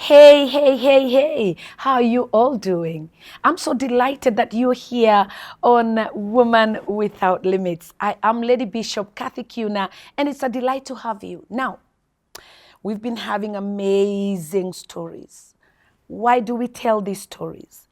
Hey, hey, hey, hey, how are you all doing? I'm so delighted that you're here on Woman Without Limits. I am Lady Bishop Kathy Kiuna, and it's a delight to have you. Now, we've been having amazing stories. Why do we tell these stories?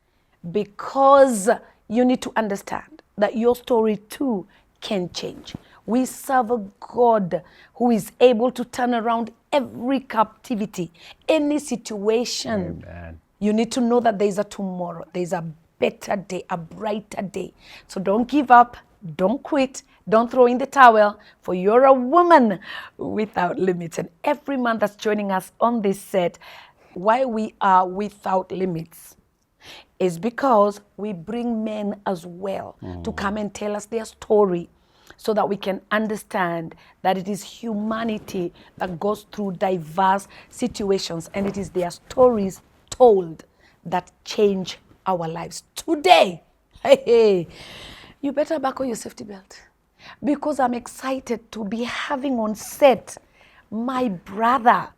Because you need to understand that your story too can change. We serve a God who is able to turn around every captivity, any situation. Amen. You need to know that there is a tomorrow, there is a better day, a brighter day. So don't give up, don't quit, don't throw in the towel, for you're a woman without limits. And every man that's joining us on this set, why we are without limits is because we bring men as well to come and tell us their story so that we can understand that it is humanity that goes through diverse situations and it is their stories told that change our lives. Today, hey, you better buckle your safety belt because I'm excited to be having on set my brother.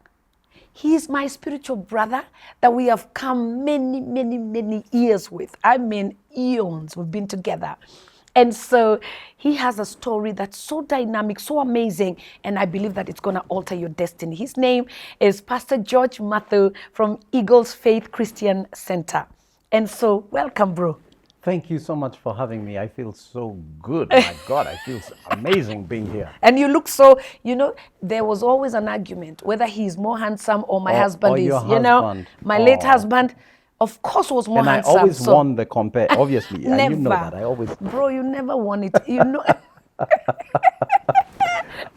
He is my spiritual brother that we have come many, many, many years with. I mean, eons we've been together. And so he has a story that's so dynamic, so amazing, and I believe that it's going to alter your destiny. His name is Pastor George Mathu from Eagles Faith Christian Center. And so, welcome, bro. Thank you so much for having me. I feel so good. My God, I feel amazing being here. And you look so, there was always an argument whether he's more handsome or my husband or is. your husband. My late Oh. husband, of course, was more And I handsome. always won the compare, obviously. And you know Never. that. I always. Bro, you never won it.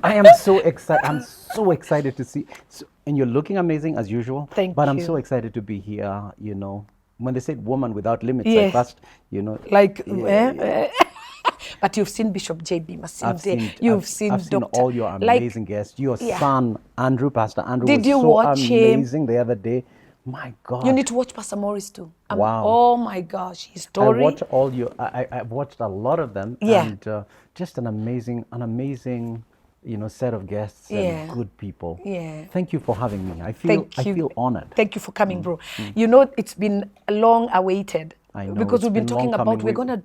I am so excited. I'm so excited to see. And you're looking amazing as usual. Thank but I'm you. so excited to be here. When they said woman without limits, Yes. I first, Like, but you've seen Bishop J.B. Masinde. You've seen I've seen Dr. all your amazing guests. Your son, Andrew, Pastor Andrew, Did was you so watch him? amazing the other day. My God. You need to watch Pastor Morris too. Wow. Oh my gosh, his story. I watch all your. I've watched a lot of them. Yeah. And just an amazing, set of guests and good people. Yeah. Thank you for having me. I feel honored. Thank you for coming, bro. You know, it's been long awaited. I know, because it's we've been been talking long about coming. we're gonna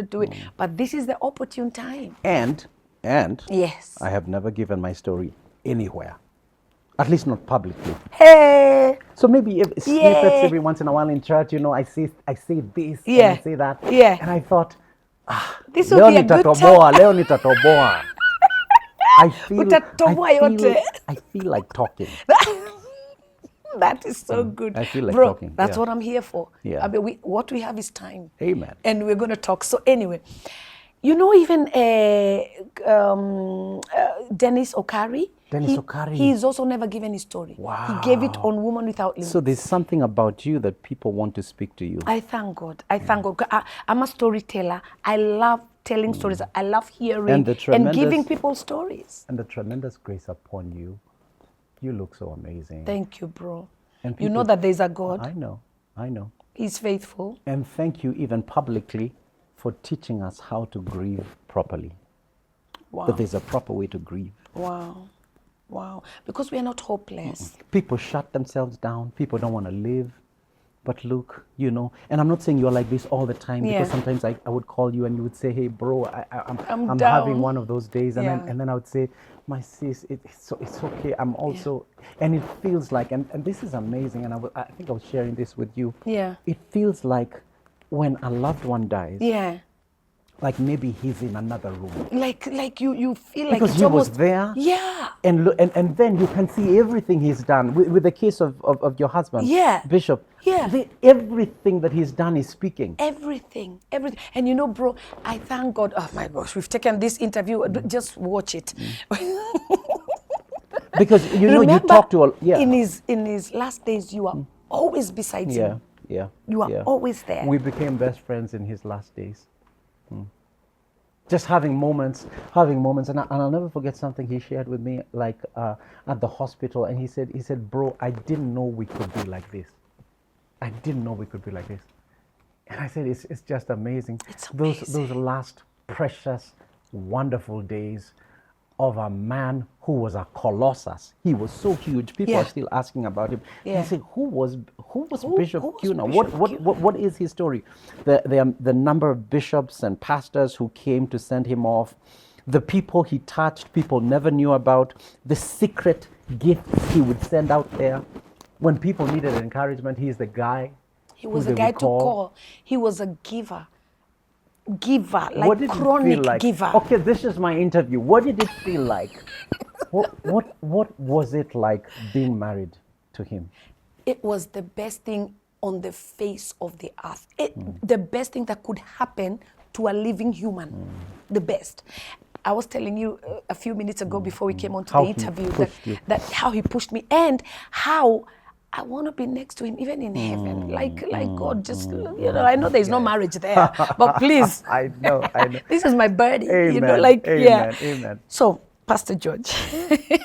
do it. But this is the opportune time. And Yes. I have never given my story anywhere, at least not publicly. Hey. So maybe if snippets every once in a while in church, I say this and I say that. Yeah. And I thought, this will be a good time. Leo nitatoboa. I feel like talking. That is so good. I feel like bro, talking. That's what I'm here for. Yeah. I mean, what we have is time. Amen. And we're going to talk. So anyway, even Dennis Okari. He's also never given his story. Wow. He gave it on Woman Without Limits. So there's something about you that people want to speak to you. I thank God. I'm a storyteller. I love telling stories. I love hearing and giving people stories. And the tremendous grace upon you. You look so amazing. Thank you, bro. And you know that there's a God. I know. He's faithful. And thank you even publicly for teaching us how to grieve properly. Wow. That there's a proper way to grieve. Wow. Because we are not hopeless. People shut themselves down. People don't want to live. But look, and I'm not saying you're like this all the time, because sometimes I would call you and you would say, hey, bro, I'm having one of those days. And then I would say, my sis, it's okay. I'm also, and it feels like, and this is amazing. And I think I was sharing this with you. Yeah. It feels like when a loved one dies. Yeah. Like maybe he's in another room. Like you feel like because it's he almost, was there. Yeah. And then you can see everything he's done. With the case of your husband, Bishop. Yeah. Everything that he's done is speaking. Everything. And bro, I thank God. Oh my gosh, we've taken this interview. Just watch it. Because you talk to all. Yeah. In his last days, you are always beside him. Yeah. You are always there. We became best friends in his last days. Just having moments, and I'll never forget something he shared with me, like at the hospital, and he said, bro, I didn't know we could be like this. I didn't know we could be like this. And I said, it's just amazing. It's amazing. Those last precious, wonderful days of a man who was a colossus. He was so huge. People are still asking about him. Yeah. They say, who was Bishop who was Kiuna? Bishop What is his story? The number of bishops and pastors who came to send him off, the people he touched, people never knew about, the secret gifts he would send out there. When people needed encouragement, he's the guy. He was a guy to call. He was a giver. Like chronic giver. Okay, this is my interview. What did it feel like? What was it like being married to him? It was the best thing on the face of the earth. The best thing that could happen to a living human. The best. I was telling you a few minutes ago before we came on to the interview that how he pushed me and how I want to be next to him even in heaven. Like God, just, I know there's no marriage there, but please. I know. This is my birdie. Amen, amen. So, Pastor George,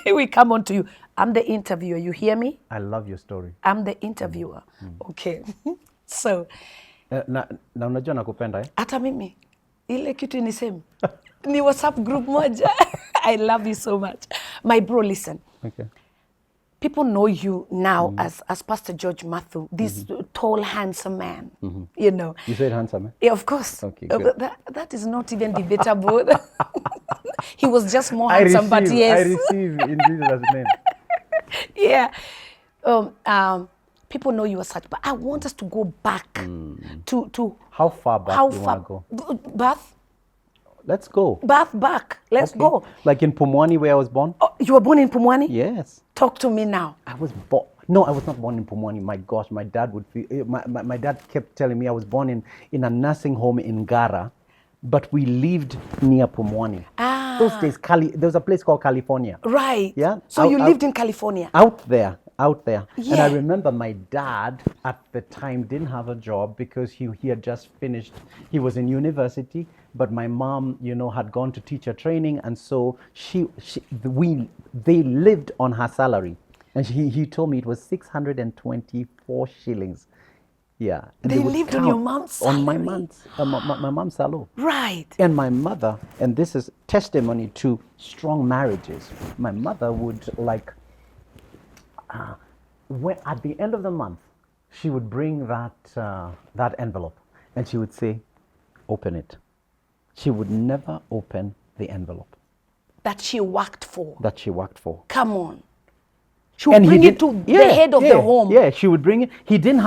we come on to you. I'm the interviewer. You hear me? I love your story. I'm the interviewer. Okay. So. Na unajua nakupenda Hata mimi. Ile kitu ni same. Ni WhatsApp group moja. I love you so much. My bro, listen. Okay. People know you now as Pastor George Mathu, this tall, handsome man. You know. You said handsome, eh? Yeah, of course. Okay, good. That is not even debatable. He was just more handsome, but yes. I receive in Jesus' name. Yeah. People know you as such, but I want us to go back to how far back do you want to go? Bath? Let's go. Back. Let's go. Like in Pumwani where I was born? Oh, you were born in Pumwani? Yes. Talk to me now. I was born. No, I was not born in Pumwani. My gosh, my dad would feel, my dad kept telling me I was born in a nursing home in Ngara, but we lived near Pumwani. Those days, there was a place called California. Right. Yeah. So you lived in California? Out there. Yeah. And I remember my dad at the time didn't have a job because he had just finished, he was in university, but my mom, had gone to teacher training, and so they lived on her salary. And he told me it was 624 shillings. Yeah. And they lived on your mom's salary? On my mom's salary. Right. And my mother, and this is testimony to strong marriages, my mother would at the end of the month, she would bring that envelope and she would say, open it. She would never open the envelope. That she worked for. Come on. She would bring it to the head of the home. Yeah, she would bring it. He didn't,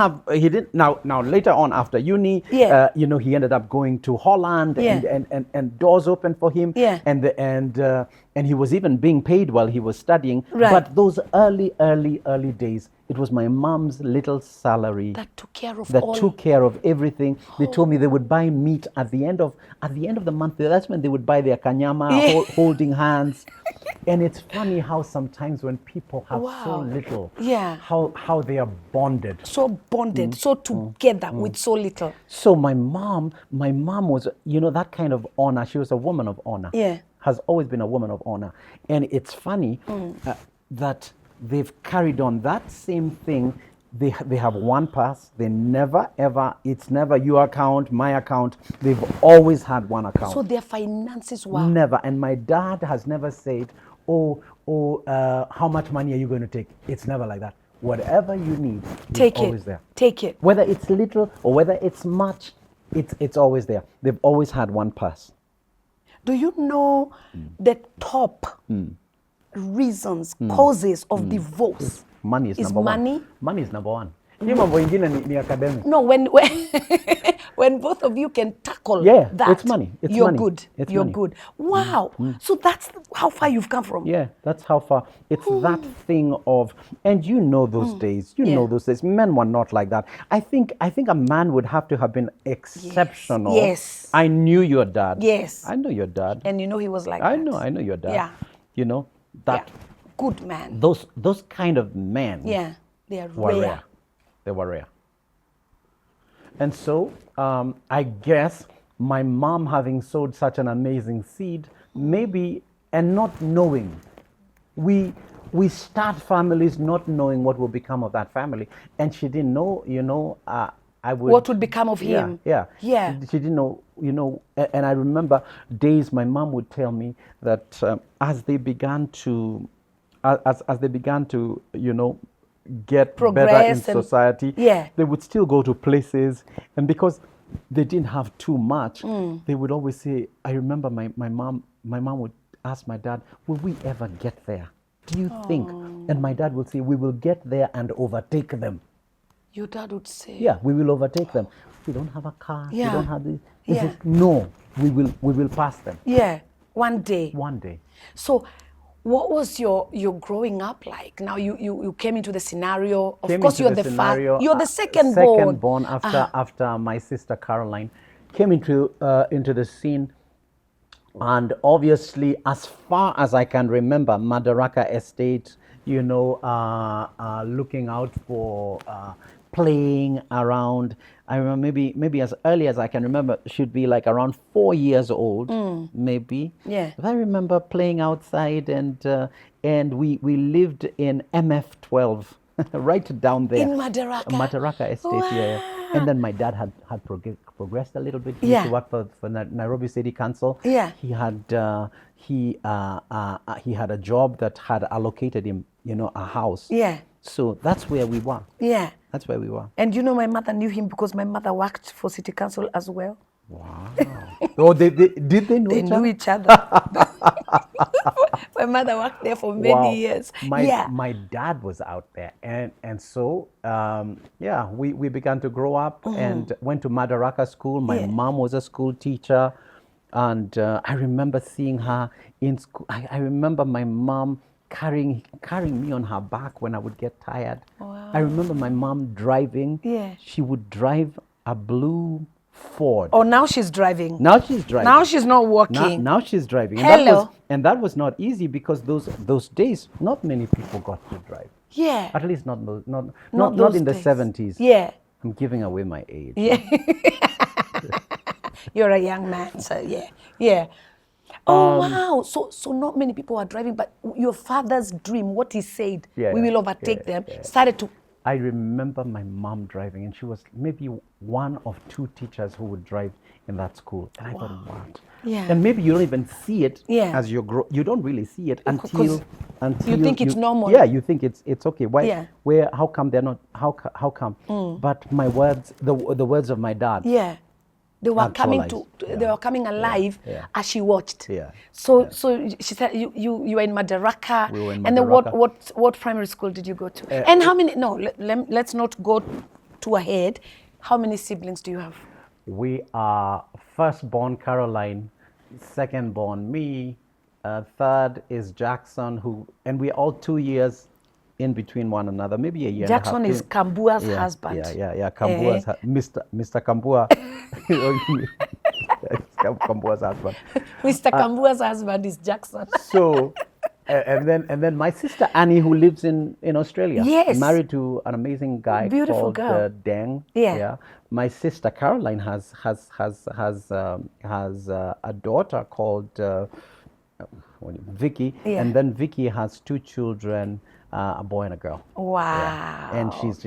now later on after uni, he ended up going to Holland and doors opened for him. Yeah. And he was even being paid while he was studying. Right. But those early days, it was my mom's little salary that took care of everything. They told me they would buy meat at the end of the month. That's when they would buy their kanyama, holding hands. And it's funny how sometimes when people have so little, how they are bonded. So bonded, so together with so little. So my mom was, that kind of honor. She was a woman of honor. Yeah. Has always been a woman of honor. And it's funny that they've carried on that same thing. They have one pass. They never, ever, it's never your account, my account. They've always had one account. So their finances were? Never. And my dad has never said, how much money are you going to take? It's never like that. Whatever you need, it's always there. Take it. Whether it's little or whether it's much, it's always there. They've always had one pass. Do you know the top reasons, causes of divorce? Money is number one. Money is number one. No, when both of you can tackle that, it's money. You're good. You're good. Wow. So that's how far you've come from. Yeah, that's how far. It's that thing of, and those days. Know those days. Men were not like that. I think a man would have to have been exceptional. Yes. I knew your dad. Yes. I know your dad. And he was like I that. know your dad. Yeah. That good man. Those kind of men. Yeah. They are rare. They were rare. And so, I guess my mom having sowed such an amazing seed, maybe, and not knowing, we start families not knowing what will become of that family. And she didn't know, what would become of him. Yeah. She didn't know and I remember days my mom would tell me that as they began to, as they began to, get better in society, they would still go to places, and because they didn't have too much, they would always say, I remember my mom would ask my dad, will we ever get there? Do you think? And my dad would say, we will get there and overtake them. Your dad would say? Yeah, we will overtake them. We don't have a car. We don't have this. He says, no, we will pass them. Yeah, one day. One day. So what was your growing up like? Now you came into the scenario. Of course, you're the you're the second born. Second born after my sister Caroline came into the scene. And obviously, as far as I can remember, Madaraka Estate, looking out for playing around. I remember maybe as early as I can remember, should be like around 4 years old, maybe. Yeah. But I remember playing outside, and we lived in MF12, right down there. In Madaraka. Madaraka Estate, wow. And then my dad had progressed a little bit. He used to work for Nairobi City Council. Yeah. He had he had a job that had allocated him, a house. Yeah. So that's where we were. Yeah. That's where we were. And my mother knew him because my mother worked for City Council as well. Wow. Oh, did they know each other? They knew each other. My mother worked there for many years. My dad was out there, and so we began to grow up and went to Madaraka School. My mom was a school teacher, and I remember seeing her in school. I remember my mom carrying me on her back when I would get tired. Wow. I remember my mom driving. Yeah. She would drive a blue Ford. Oh, now she's driving. Now she's driving. Now she's not walking. Now she's driving. Hello. And that was not easy because those days, not many people got to drive. Yeah. At least not in the days. 70s. Yeah. I'm giving away my age. Yeah. You're a young man, so yeah. Yeah. Oh, wow. So not many people are driving, but your father's dream, what he said, we will overtake them, started to... I remember my mom driving, and she was maybe one of two teachers who would drive in that school. And I thought, what? Yeah. And maybe you don't even see it as you grow. You don't really see it until you think it's normal. Yeah, you think it's okay. Why? Yeah. Where? How come they're not? How come? But my words, the words of my dad. Yeah. They were coming alive as she watched. Yeah. So she said you were in Madaraka. We were in and then Madaraka. what primary school did you go to? And how many? No, let's not go too ahead. How many siblings do you have? We are firstborn Caroline, secondborn me, third is Jackson, and we're all 2 years in between one another, maybe a year. Jackson and a half. is Kambua's husband. Yeah. Kambua's Mr. Kambua. Kambua's husband. Mr. Kambua's husband is Jackson. So, and then my sister Annie, who lives in Australia. Yes. Married to an amazing guy called Deng. Yeah. My sister Caroline has a daughter called Vicky, and then Vicky has two children. A boy and a girl. Wow. Yeah. And she's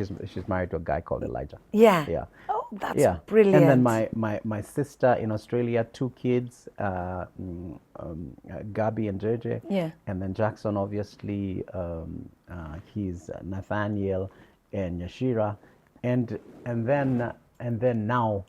married to a guy called Elijah. Yeah. Yeah. Oh, that's brilliant. And then my sister in Australia, two kids, Gabi and JJ. Yeah. And then Jackson, obviously, he's Nathaniel and Yashira, and then now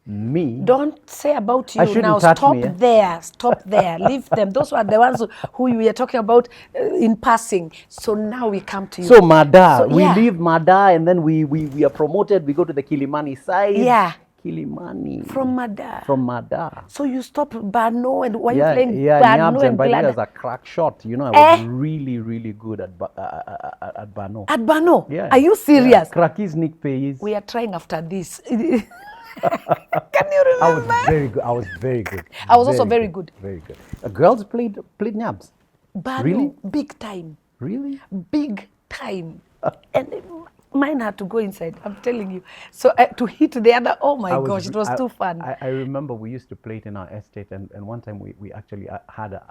me. Don't say about you I shouldn't now. touch Stop me, eh? there. Stop there. Leave them. Those were the ones who we are talking about in passing. So now we come to you. So Mada, we leave Mada, and then we are promoted. We go to the Kilimani side. Yeah. Kilimani. From Mada. From Mada. So you stopped Bano, and why you playing Bano and Glad? Glad? As a crack shot. I was really, really good at Bano. At Bano? Yeah. Are you serious? Yeah. Crackies Nick pays. We are trying after this. Can you remember? I was very good. I was also very good. Very good. Girls played Nyabs. Bano, really? Big time. Really? Big time. And mine had to go inside, I'm telling you. So to hit the other, oh my gosh, it was too fun. I remember we used to play it in our estate, and one time we actually had a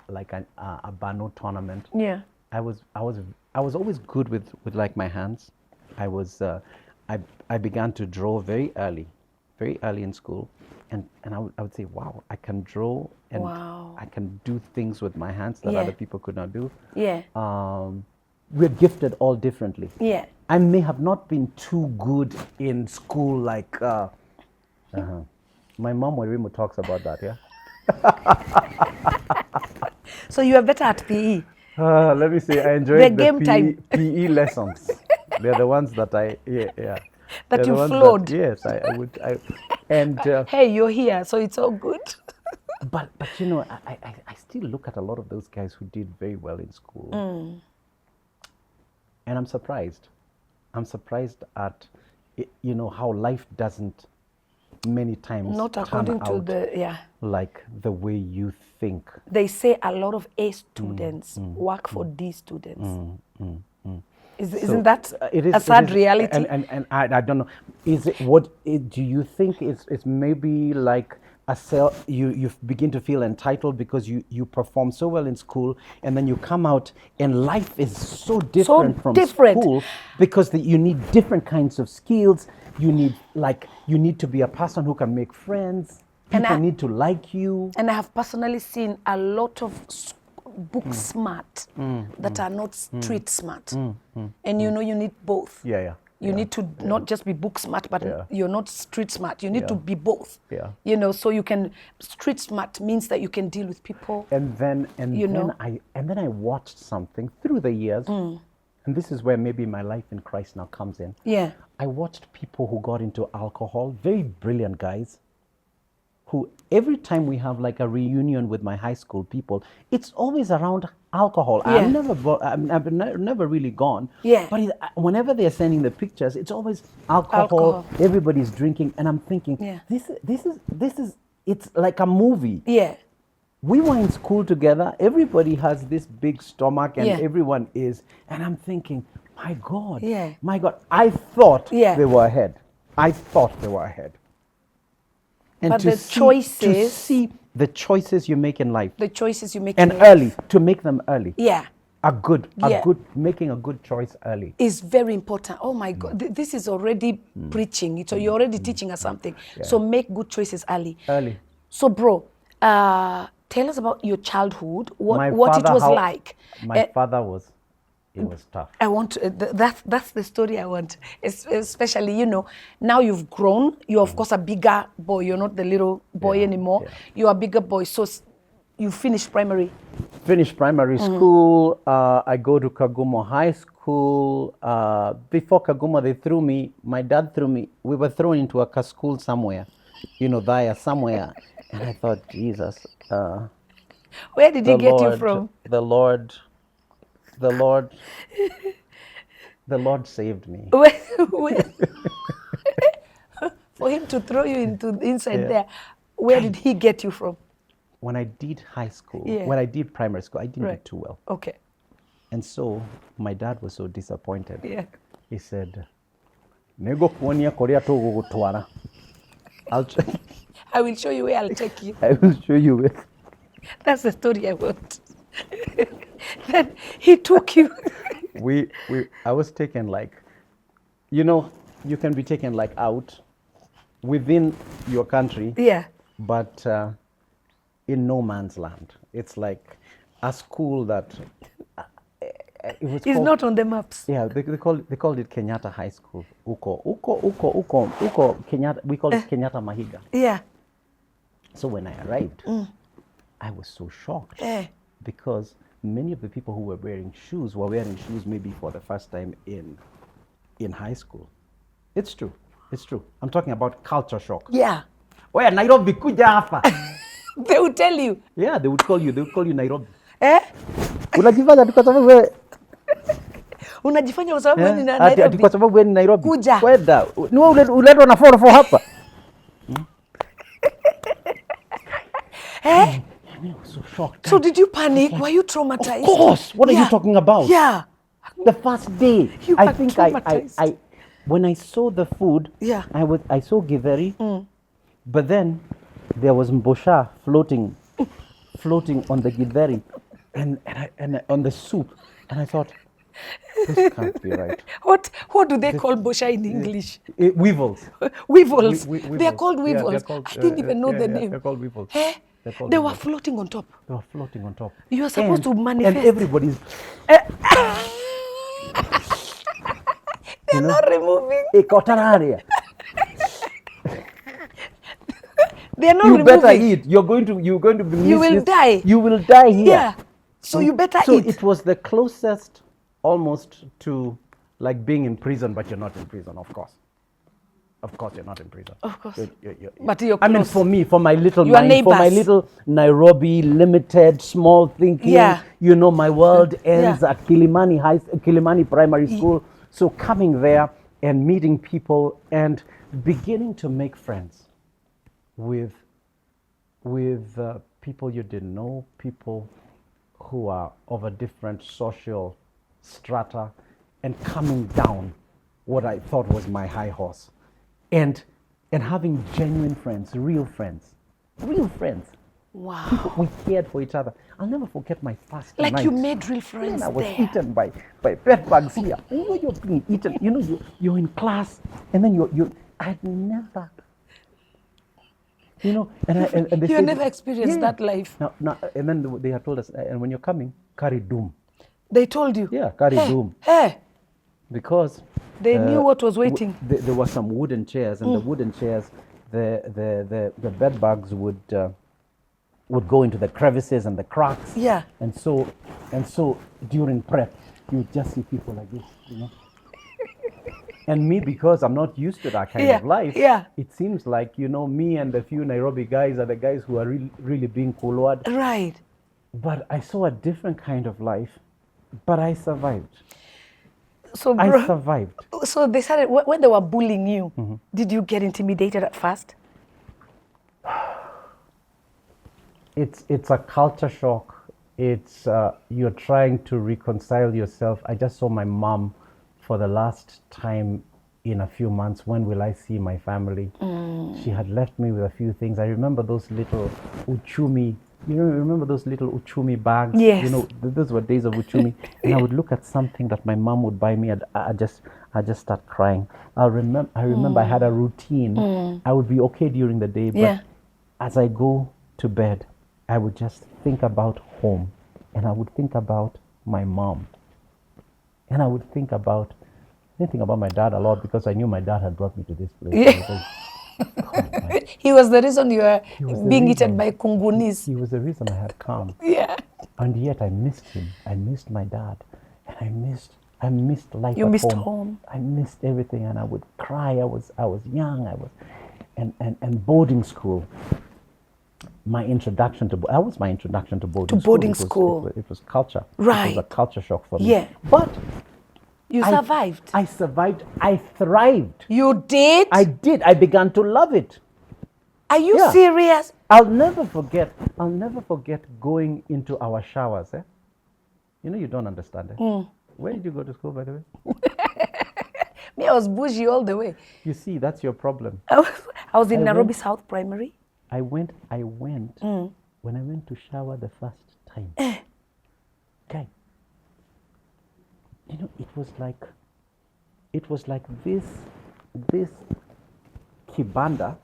Bano tournament. Yeah. I was always good with like my hands. I began to draw very early. very early in school, and I would say, wow, I can draw and I can do things with my hands that other people could not do. Yeah. We're gifted all differently. Yeah. I may have not been too good in school, like my mom Werimo talks about that. Yeah. So you are better at PE. Let me say, I enjoyed The the game time. PE lessons. They're the ones that that That They're you the ones flowed. Yes, I would. And hey, you're here, so it's all good. but you know, I still look at a lot of those guys who did very well in school, and I'm surprised. I'm surprised at you know how life doesn't many times Not turn according to out the like the way you think. They say a lot of A students work for D students. Isn't that a sad reality? And I don't know. Is it do you think it's maybe like a you begin to feel entitled because you perform so well in school, and then you come out and life is so different from school because you need different kinds of skills. You need to be a person who can make friends. People need to like you. And I have personally seen a lot of book smart that are not street smart. And you know you need both. Yeah. You need to not just be book smart, but you're not street smart. You need to be both. Yeah. You know, so you can street smart means that you can deal with people. And then I watched something through the years. And this is where maybe my life in Christ now comes in. Yeah. I watched people who got into alcohol, very brilliant guys, who every time we have like a reunion with my high school people, it's always around alcohol. Yeah. I've never really gone. Yeah. But whenever they're sending the pictures, it's always alcohol. Everybody's drinking, and I'm thinking, this is it's like a movie. Yeah. We were in school together. Everybody has this big stomach, and everyone is. And I'm thinking, my God, my God. I thought they were ahead. And but to see the choices you make in life. The choices you make in life. And to make them early. Yeah. Making a good choice early. Is very important. Oh my God, this is already preaching. So you're already teaching us something. Yeah. So make good choices early. So bro, tell us about your childhood, what it was like. My father it was tough. I want to, that's the story I want. Especially, you know, now you've grown. You're of course a bigger boy. You're not the little boy anymore. Yeah. You're a bigger boy. So you finished primary. Finished primary school. I go to Kagumo High School. Before Kagumo, my dad threw me. We were thrown into a school somewhere, you know, there somewhere. And I thought, Jesus. Where did he get you from? The Lord saved me. For him to throw you inside there, where did he get you from? When I did high school, when I did primary school, I didn't do too well. Okay. And so my dad was so disappointed. Yeah. He said, I will show you where I'll take you. I will show you where. That's the story I want. Then he took you. I was taken like, you know, you can be taken like out within your country. Yeah. But in no man's land. It's like a school that it's not on the maps. Yeah, they called it Kenyatta High School. Uko Kenyatta. We call it Kenyatta Mahiga. Yeah. So when I arrived, I was so shocked because many of the people who were wearing shoes maybe for the first time in high school. It's true. I'm talking about culture shock. Yeah. Where Nairobi kuja hapa. They would tell you. Yeah, they would call you Nairobi. Unajifanya kwa sababu wewe unajifanya kwa sababu wewe ni Nairobi. Ati kwa sababu wewe ni Nairobi. Kuja. Kwenda. Ni wewe uletwa na 4 hapa. I was so shocked. So did you panic? Were you traumatized? Of course. What are you talking about? Yeah. The first day. I think I when I saw the food, I saw githeri, but then there was mbosha floating on the githeri and on the soup, and I thought, This can't be right. What do they call bosha in English? Weevils. Weevils. Weevils. They are called Yeah, weevils. they're called, I didn't even know the name. They're called weevils. Eh? They're called They were weevils. floating on top. They were floating on top. You are supposed to manifest. And everybody's... They're not removing. They're not you removing. better eat. You're going to be... You will die. You will die here. Yeah. So you better eat. So it was the closest almost to like being in prison, but you're not in prison, of course. Of course, you're not in prison. Of course. You're But you're I mean, close. for me, for my little Your mind, for my neighbors. little Nairobi, limited, small thinking, Yeah. you know, my world ends Yeah. at Kilimani Primary School. So coming there and meeting people and beginning to make friends with people you didn't know, people who are of a different social strata, and coming down what I thought was my high horse, and having genuine friends, real friends. Wow. People, we cared for each other. I'll never forget my first Like night. you made real friends I was there. eaten by bed bugs here. You know, you're being eaten. You know, you're in class, and then I'd never. You know, and they You said, never experienced that life. No, and then they had told us, and when you're coming, carry doom. They told you. Yeah, carry doom. Hey. Because They knew what was waiting. There were some wooden chairs, and the wooden chairs, the bed bugs would go into the crevices and the cracks. Yeah. And so during prep, you would just see people like this, you know. And me, because I'm not used to that kind of life, it seems like, you know, me and the few Nairobi guys are the guys who are really being kulwad. Right. But I saw a different kind of life, but I survived. So, I survived. So they started, when they were bullying you, did you get intimidated at first? It's a culture shock. It's you're trying to reconcile yourself. I just saw my mom for the last time in a few months. When will I see my family? She had left me with a few things. I remember those little uchumi. You know, remember those little uchumi bags? Yes. You know, those were days of uchumi. And I would look at something that my mom would buy me, and I just start crying. I remember I had a routine. I would be okay during the day, but as I go to bed, I would just think about home, and I would think about my mom, and I didn't think about my dad a lot, because I knew my dad had brought me to this place. Yeah. He was the reason you were being eaten by kungunis. He was the reason I had come. Yeah. And yet I missed him. I missed my dad, and I missed life. You at missed home. home. I missed everything, and I would cry. I was young. And boarding school. My introduction to boarding school. It was culture. Right. It was a culture shock for me. Yeah. But you survived. I survived. I thrived. You did? I did. I began to love it. Are you serious? I'll never forget going into our showers. You know, you don't understand it. Where did you go to school, by the way? Me, I was bougie all the way. You see, that's your problem. I was in Nairobi South Primary. I went when I went to shower the first time. Okay. You know, it was like this kibanda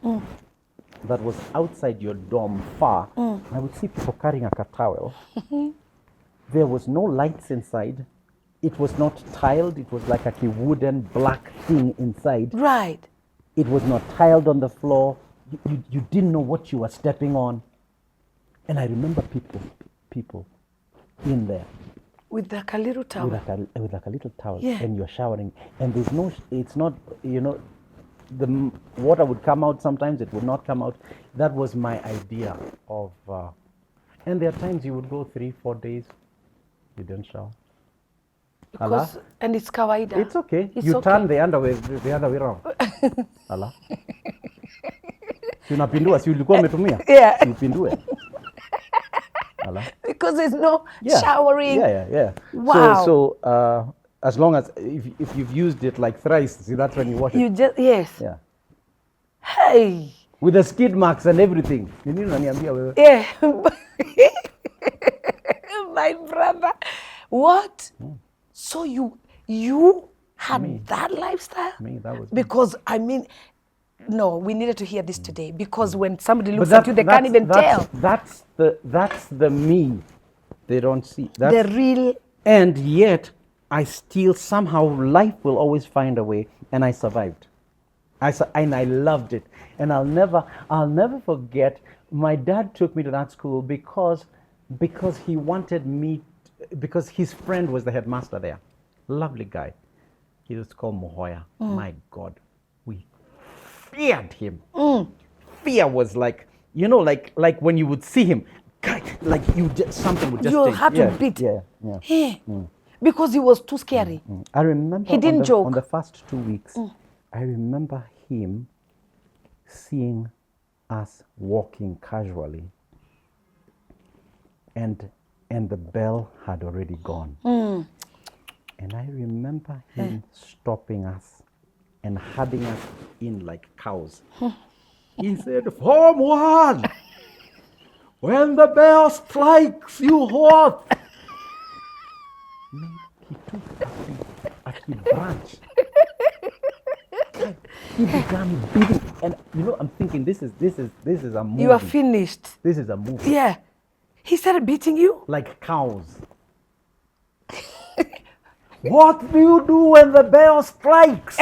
that was outside your dorm far. I would see people carrying a towel. There was no lights inside. It was not tiled. It was like a wooden black thing inside. Right. It was not tiled on the floor. You didn't know what you were stepping on. And I remember people in there. With like a little towel. With like a little towel. Yeah. And you're showering. And it's not, you know, the water would come out sometimes, it would not come out. That was my idea of, and there are times you would go 3-4 days, you didn't shower. And it's kawaida. It's okay. You turn the underwear the other way around. Allah. Si unapindua, si ulikuwa umetumia? Yeah. Si upindue. Allah. Because there's no showering. Yeah. Wow. So as long as, if you've used it like thrice, see, that's when you wash it. You just, yes. Yeah. Hey. With the skid marks and everything. Yeah. My brother. What? So you had that lifestyle? That was because me. I mean, no, we needed to hear this today, because when somebody looks at you, they can't even tell. That's the me they don't see. The real. And yet, I still somehow, life will always find a way, and I survived. And I loved it, and I'll never forget. My dad took me to that school because he wanted me, because his friend was the headmaster there, lovely guy. He was called Mohoya. My God, we feared him. Fear was like, like when you would see him, like something would just You change. had to beat. Yeah. Because he was too scary. I remember He didn't joke. On the first 2 weeks, I remember him seeing us walking casually, and the bell had already gone. And I remember him stopping us and herding us in like cows. He said, "Form 1, when the bell strikes, you halt." He took a branch. He began beating, and I'm thinking, this is a movie. You are finished. This is a movie. Yeah. He started beating you? Like cows. What do you do when the bell strikes?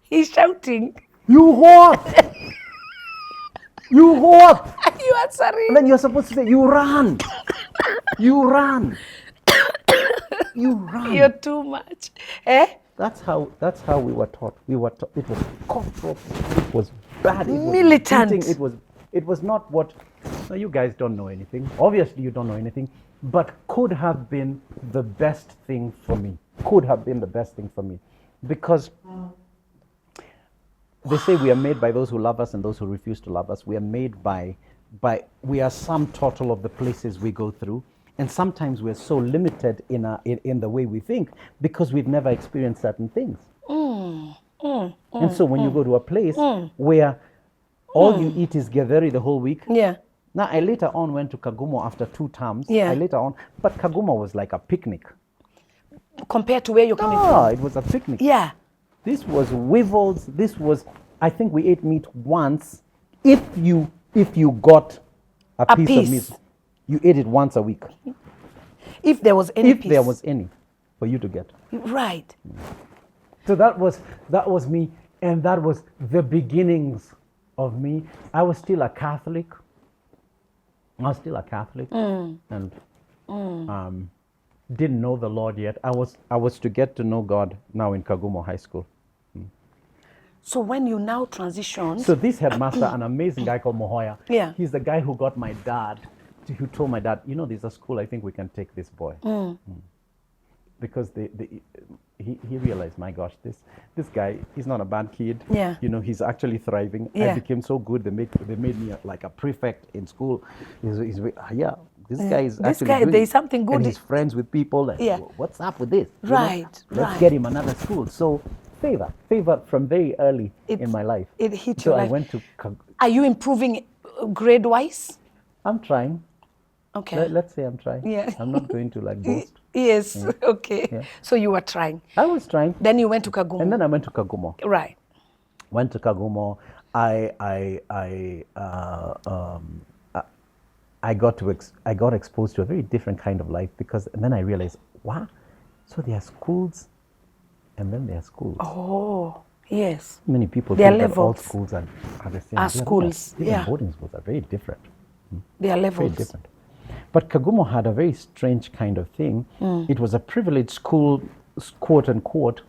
He's shouting. You what? You what? You answering. And then you're supposed to say, you run. You run. You run. You're too much. Eh? That's how we were taught. It was cutthroat. It was bad. It was militant. Beating. It was not what. No, you guys don't know anything. Obviously, you don't know anything. But could have been the best thing for me. Could have been the best thing for me, because they say we are made by those who love us and those who refuse to love us. We are made by we are sum total of the places we go through. And sometimes we're so limited in the way we think because we've never experienced certain things. And so when you go to a place where all you eat is githeri the whole week. Yeah. Now, I later on went to Kagumo after 2 terms. Yeah. But Kagumo was like a picnic. Compared to where you're coming from. No, it was a picnic. Yeah. This was Wivels. I think we ate meat once. If you got a piece of meat. You ate it once a week. If there was any piece. If there was any for you to get. Right. So that was me, and that was the beginnings of me. I was still a Catholic. And didn't know the Lord yet. I was to get to know God now in Kagumo High School. So when you now transitioned. So this headmaster, an amazing guy called Mohoya. Yeah. He's the guy who got my dad. Who told my dad, there's a school, I think we can take this boy. Because he realized, my gosh, this guy, he's not a bad kid. Yeah. He's actually thriving. Yeah. I became so good, they made me like a prefect in school. This guy is there's something good. And he's friends with people. And, yeah. What's up with this? Let's get him another school. So favor from very early in my life. It hit so your I life. went to. Are you improving grade-wise? I'm trying. Okay. Let's say I'm trying. Yeah. I'm not going to boast. Yes. Yeah. Okay. Yeah. So you were trying. I was trying. Then you went to Kagumo. And then I went to Kagumo. Right. Went to Kagumo. I got exposed to a very different kind of life and then I realized, wow, so there are schools, and then there are schools. Oh. Yes. Many people think that all schools are the same. Are schools. Even boarding schools are very different. They are levels. Very different. But Kagumo had a very strange kind of thing. It was a privileged school, quote unquote,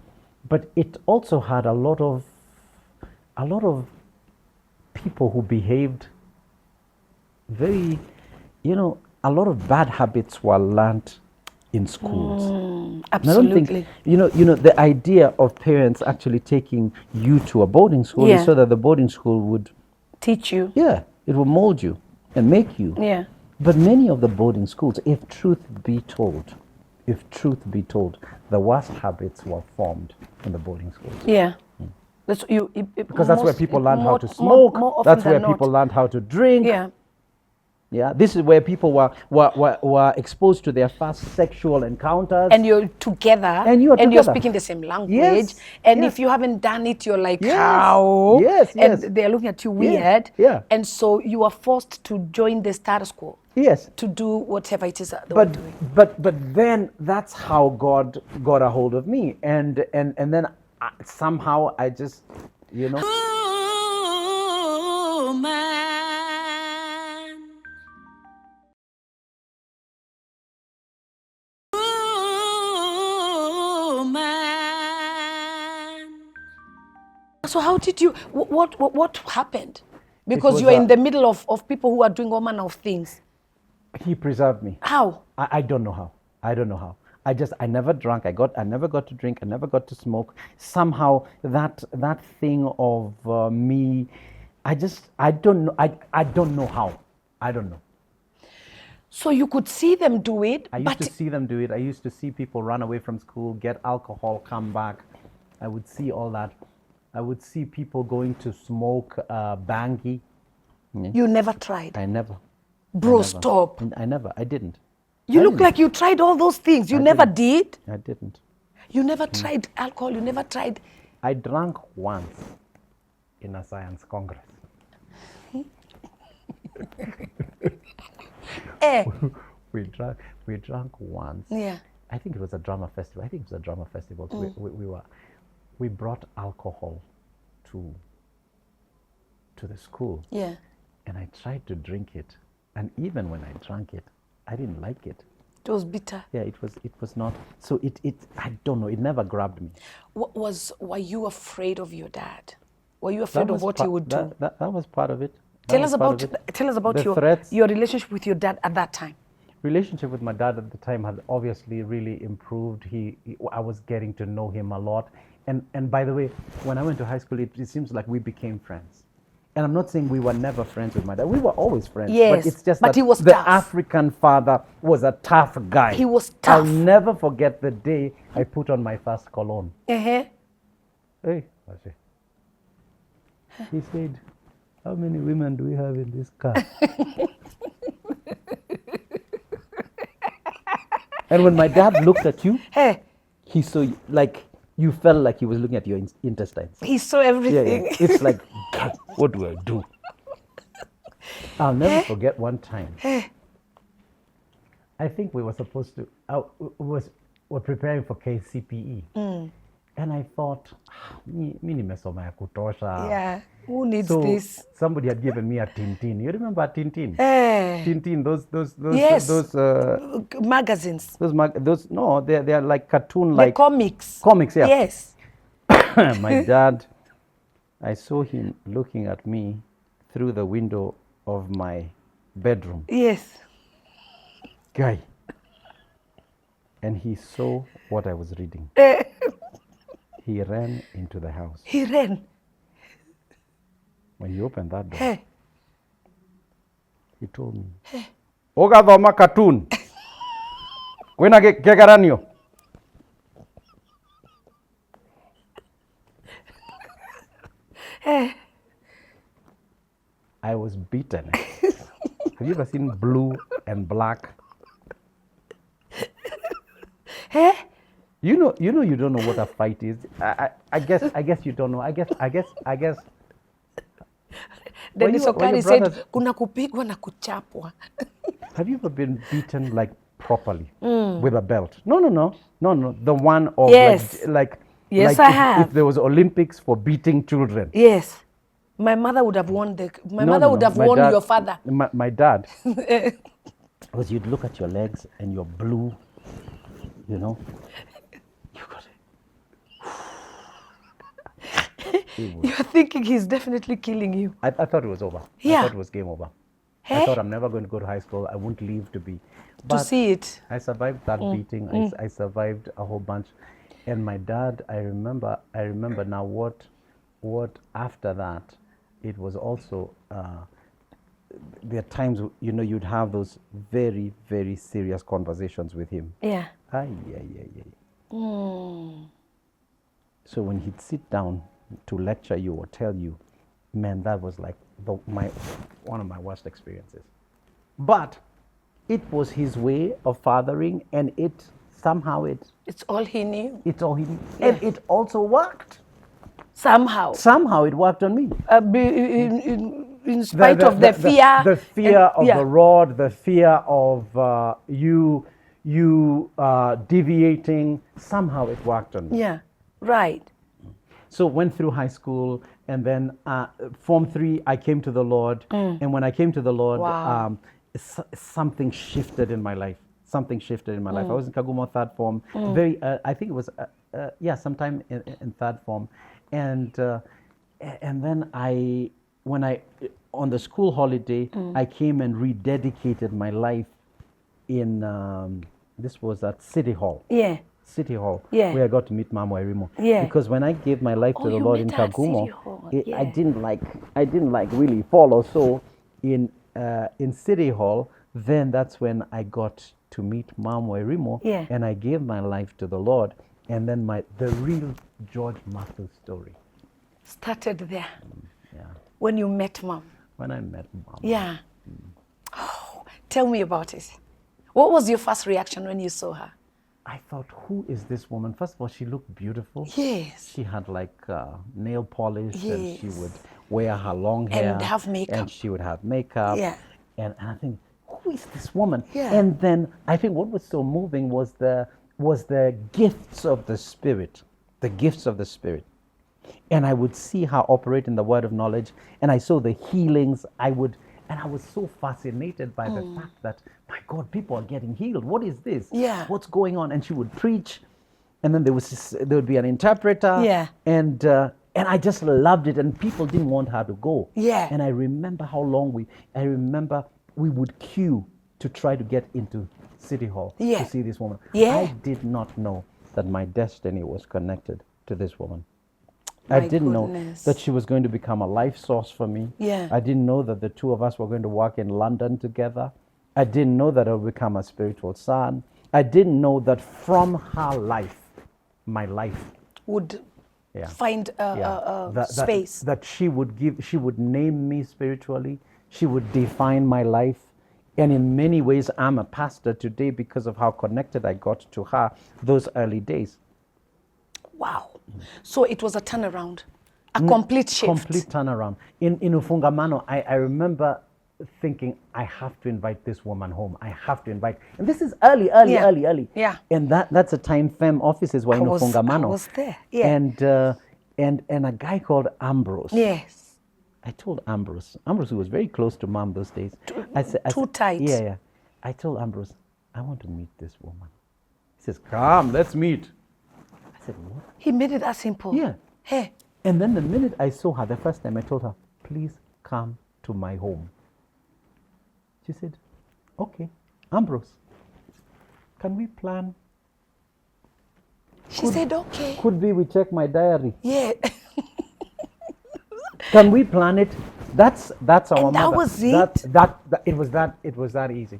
but it also had a lot of people who behaved very, a lot of bad habits were learned in schools. Absolutely. And I don't think, the idea of parents actually taking you to a boarding school is so that the boarding school would teach you. Yeah, it will mold you and make you. Yeah. But many of the boarding schools, if truth be told, the worst habits were formed in the boarding schools. Yeah. Because that's where people learned how to smoke. That's where people learned how to drink. Yeah. Yeah, this is where people were exposed to their first sexual encounters. And you're together. And you're and you're together. speaking the same language. Yes, And yes. if you haven't done it, you're like, Yes, how? yes, yes. And they're looking at you Yes, weird. yeah. And so you are forced to join the status quo. Yes. To do whatever it is that they were doing. But then that's how God got a hold of me, and then somehow I just, you know. Oh, man. Oh, man. So how did you, what happened? Because you're in the middle of people who are doing all manner of things. He preserved me. How? I don't know how. I don't know how. I never drank. I never got to drink. I never got to smoke. Somehow that thing of me, I don't know. I don't know how. I don't know. So you could see them do it. I used to see them do it. I used to see people run away from school, get alcohol, come back. I would see all that. I would see people going to smoke bangi. You never tried? I never. Bro, stop. I never. I didn't. You look like you tried all those things. You never did? I didn't. You never tried alcohol? You never tried? I drank once in a science congress. We drank once. Yeah. I think it was a drama festival. We brought alcohol to the school. Yeah. And I tried to drink it. And even when I drank it, I didn't like it. It was bitter. Yeah, it was not. So it I don't know, it never grabbed me. Were you afraid of your dad? Were you afraid of what he would do? That was part of it. Tell us about your relationship with your dad at that time. Relationship with my dad at the time had obviously really improved. I was getting to know him a lot. And by the way, when I went to high school, it seems like we became friends. And I'm not saying we were never friends with my dad. We were always friends. Yes, but it's just that he was the tough. African father was a tough guy. He was tough. I'll never forget the day I put on my first cologne. Uh-huh. Hey, he said, how many women do we have in this car? And when my dad looked at you, Hey. he saw you, like, you felt like he was looking at your intestines. He saw everything. Yeah. It's like, God, what do I do? I'll never forget one time. I think we were supposed to, we're preparing for KCPE. And I thought, mi nimesoma ya kutosha. Yeah, who needs this? Somebody had given me a Tintin. You remember Tintin? Hey. Tintin, those Yes. those magazines. Those no, they're like cartoon, like the comics. Comics, yeah. Yes. My dad, I saw him looking at me through the window of my bedroom. Yes. Guy. And he saw what I was reading. He ran into the house. He ran. When he opened that door, Hey. he told me, Oga thoma cartoon. Kwena kegaranio. Hey. I was beaten. Have you ever seen blue and black? Hey. You know you don't know what a fight is. I guess you don't know. I guess Dennis Okari said kuna kupigwa na kuchapwa. Have you ever been beaten like properly with a belt? No. The one of yes. like yes, like I have. If there was Olympics for beating children. Yes. My mother would have won your father. My dad. Because you'd look at your legs and you're blue, you know. You got it. You're thinking he's definitely killing you. I thought it was over. Yeah. I thought it was game over. I thought I'm never going to go to high school. I won't leave to be. But to see it. I survived that beating. I survived a whole bunch. And my dad, I remember now what after that, it was also, there are times, you know, you'd have those very, very serious conversations with him. Yeah. So when he'd sit down to lecture you or tell you, man, that was like one of my worst experiences. But it was his way of fathering, and it's all he knew. It's all he knew. Yeah. And it also worked. Somehow it worked on me. In spite of the fear. The fear of the rod, the fear of you deviating, somehow it worked on me. Yeah, right. So went through high school, and then Form 3, I came to the Lord. And when I came to the Lord, something shifted in my life. I was in Kagumo third form. I think it was, sometime in third form. And then on the school holiday, I came and rededicated my life in, this was at City Hall. Yeah. City Hall, yeah. where I got to meet Mama Irimo. Yeah. Because when I gave my life to the Lord in Kagumo, yeah. I didn't like really follow. So in City Hall, then that's when I got to meet Mama Irimo, yeah. and I gave my life to the Lord, and then the real George Mathu story started there. Yeah. When you met Mom. When I met Mom. Yeah. Oh, tell me about it. What was your first reaction when you saw her? I thought, who is this woman? First of all, she looked beautiful. Yes. She had like nail polish, yes. and she would wear her long hair. And have makeup. And she would have makeup. Yeah. And I think, who is this woman? Yeah. And then I think what was so moving was the gifts of the Spirit. The gifts of the Spirit. And I would see her operate in the word of knowledge. And I saw the healings. And I was so fascinated by the fact that, my God, people are getting healed. What is this? Yeah. What's going on? And she would preach, and then there would be an interpreter. Yeah. And I just loved it, and people didn't want her to go. Yeah. And I remember how long we would queue to try to get into City Hall to see this woman. Yeah. I did not know that my destiny was connected to this woman. My I didn't goodness. know that she was going to become a life source for me. Yeah. I didn't know that the two of us were going to work in London together. I didn't know that I would become a spiritual son. I didn't know that from her life, my life would find space. That she would name me spiritually. She would define my life. And in many ways, I'm a pastor today because of how connected I got to her those early days. Wow. So it was a turnaround, a complete shift. Complete turnaround. In Ufungamano, I remember thinking, I have to invite this woman home. I have to invite. And this is early. Yeah. And that's a time Fem offices were in Ufungamano. I was there. Yeah. And a guy called Ambrose. Yes. I told Ambrose, who was very close to Mom those days. I said, tight. Yeah. I told Ambrose, I want to meet this woman. He says, come, let's meet. I said, what? He made it that simple. Yeah. Hey. And then the minute I saw her, the first time I told her, please come to my home. She said, okay, Ambrose, can we plan? She said, okay. Could be we check my diary. Yeah. Can we plan it? That's our and mother. That was it. It was that easy.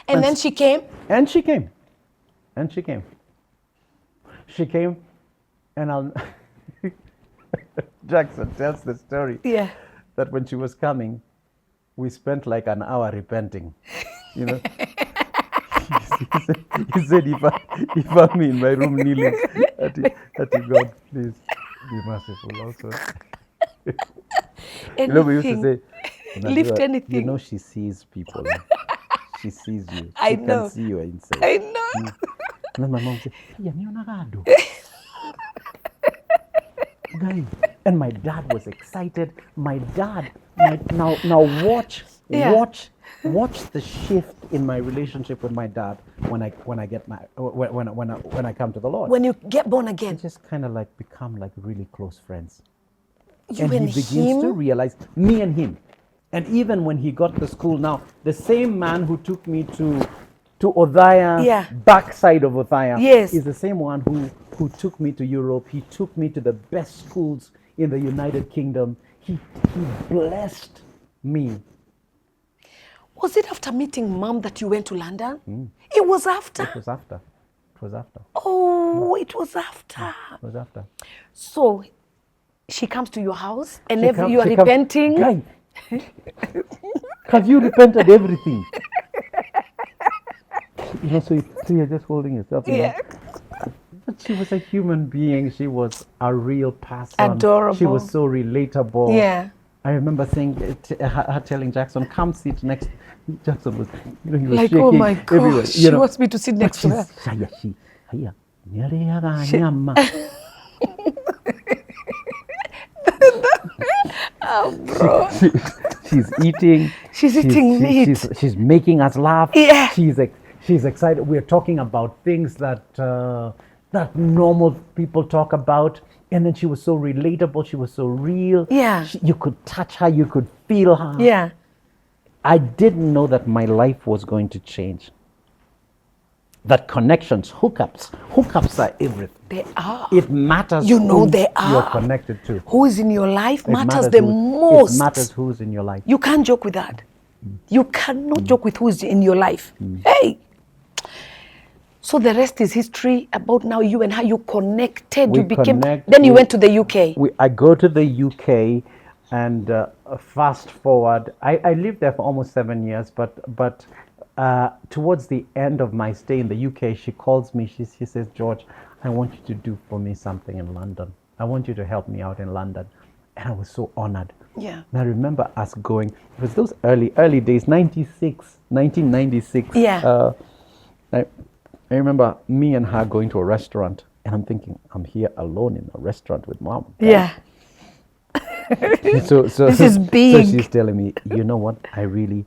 And then she came. And she came. She came, and Jackson tells the story. Yeah. That when she was coming, we spent like an hour repenting. You know. He said, if I'm in my room kneeling, that God, please be merciful also. Anything. You know, we used to say, lift anything. You know, she sees people. She sees you. I she know. Can see you inside. I know. And then my mom said, and my dad was excited. Now watch the shift in my relationship with my dad when I come to the Lord. When you get born again, we just kind of like become like really close friends. You and he begins to realize me and him. And even when he got to school now, the same man who took me to Othaya, backside of Othaya, is the same one who took me to Europe. He took me to the best schools in the United Kingdom. He blessed me. Was it after meeting Mom that you went to London? It was after? It was after. Oh, it was after. It was after. So, she comes to your house and you are repenting. Have you repented everything? So you're just holding yourself. Yeah. But she was a human being. She was a real person. Adorable. She was so relatable. Yeah. I remember saying, her telling Jackson, "Come sit next." Jackson was, he was Like, shaking oh my everywhere. gosh, she wants me to sit next to her. Bro. She's eating. She's eating meat. She's making us laugh. Yeah. She's excited. We're talking about things that that normal people talk about. And then she was so relatable. She was so real. Yeah. You could touch her. You could feel her. Yeah. I didn't know that my life was going to change. That connections, hookups are everything. They are. It matters. You know who they are. You're connected to. Who is in your life matters the most. It matters who's in your life. You can't joke with that. You cannot joke with who's in your life. Hey. So the rest is history about now you and how you connected. Then you went to the UK. I go to the UK and fast forward. I lived there for almost 7 years, but towards the end of my stay in the UK, she calls me. She says, "George, I want you to do for me something in London. I want you to help me out in London." And I was so honored. Yeah. And I remember us going. It was those early days, 1996. Yeah. I remember me and her going to a restaurant, and I'm thinking, I'm here alone in a restaurant with mom. Yeah. So this is big. So she's telling me, you know what? I really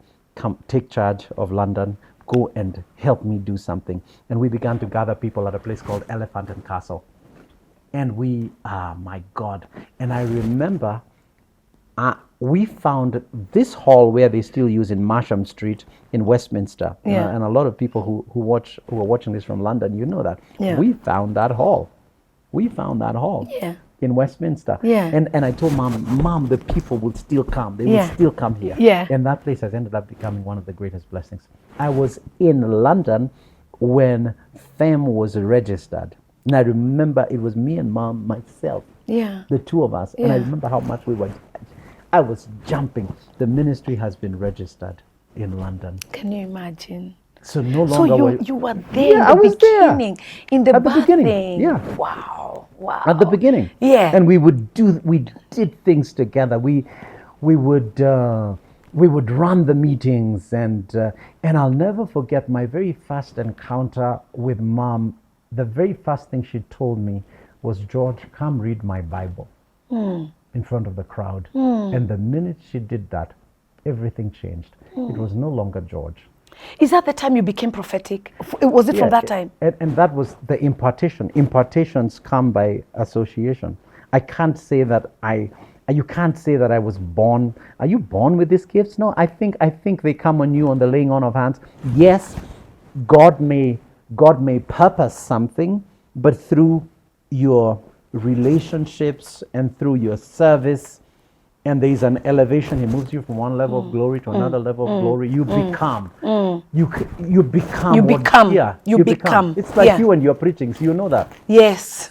take charge of London. Go and help me do something. And we began to gather people at a place called Elephant and Castle. And my God. And I remember we found this hall where they still use in Marsham Street in Westminster. Yeah. And a lot of people who are watching this from London, you know that. Yeah. We found that hall. Yeah. In Westminster. Yeah. And I told Mom, the people would still come. They would still come here. Yeah. And that place has ended up becoming one of the greatest blessings. I was in London when FEM was registered. And I remember it was me and Mom, myself. Yeah. The two of us. Yeah. And I remember how much I was jumping. The ministry has been registered in London. Can you imagine? So no longer. So you were there in the beginning, in the beginning. Yeah. Wow. At the beginning. Yeah. And we did things together. We would run the meetings, and I'll never forget my very first encounter with Mom. The very first thing she told me was, "George, come read my Bible." In front of the crowd. And the minute she did that, everything changed. It was no longer George. Is that the time you became prophetic? Was it from that time? And that was the impartation. Impartations come by association. I can't say that you can't say that I was born. Are you born with these gifts? No, I think they come on you on the laying on of hands. Yes, God may purpose something, but through your relationships and through your service, and there is an elevation. He moves you from one level of glory to another level of glory. You become. You become. You become. It's like you and your preachings. You know that. Yes.